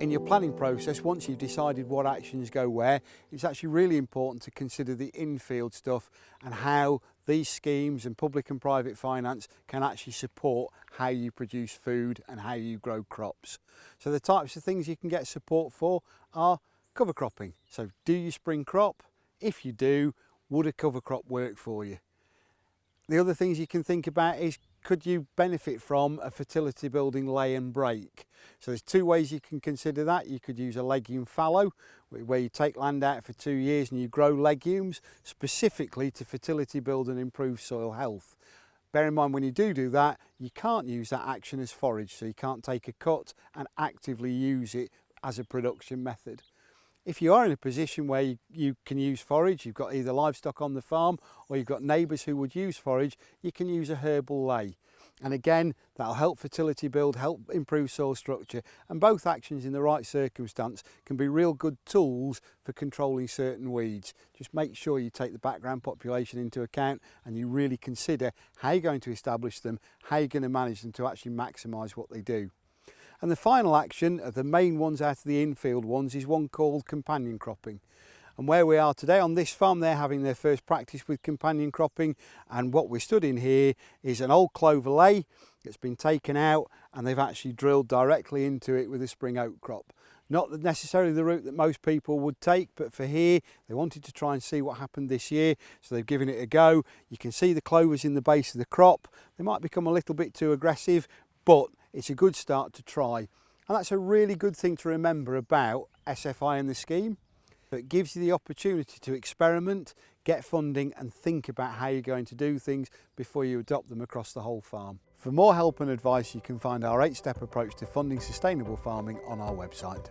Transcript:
In your planning process, once you've decided what actions go where, it's actually really important to consider the infield stuff and how these schemes and public and private finance can actually support how you produce food and how you grow crops. So the types of things you can get support for are cover cropping. So do you spring crop? If you do, would a cover crop work for you? The other things you can think about is, could you benefit from a fertility building lay and break? So there's two ways you can consider that. You could use a legume fallow, where you take land out for 2 years and you grow legumes specifically to fertility build and improve soil health. Bear in mind, when you do that, you can't use that action as forage, so you can't take a cut and actively use it as a production method. If you are in a position where you can use forage, you've got either livestock on the farm or you've got neighbours who would use forage, you can use a herbal lay. And again, that'll help fertility build, help improve soil structure, and both actions in the right circumstance can be real good tools for controlling certain weeds. Just make sure you take the background population into account and you really consider how you're going to establish them, how you're going to manage them to actually maximise what they do. And the final action, of the main ones out of the infield ones, is one called companion cropping. And where we are today on this farm, they're having their first practice with companion cropping, and what we're stood in here is an old clover lay that's been taken out and they've actually drilled directly into it with a spring oat crop. Not necessarily the route that most people would take, but for here they wanted to try and see what happened this year, so they've given it a go. You can see the clovers in the base of the crop. They might become a little bit too aggressive, but it's a good start to try. And that's a really good thing to remember about SFI and the scheme. It gives you the opportunity to experiment, get funding and think about how you're going to do things before you adopt them across the whole farm. For more help and advice, you can find our 8-step approach to funding sustainable farming on our website.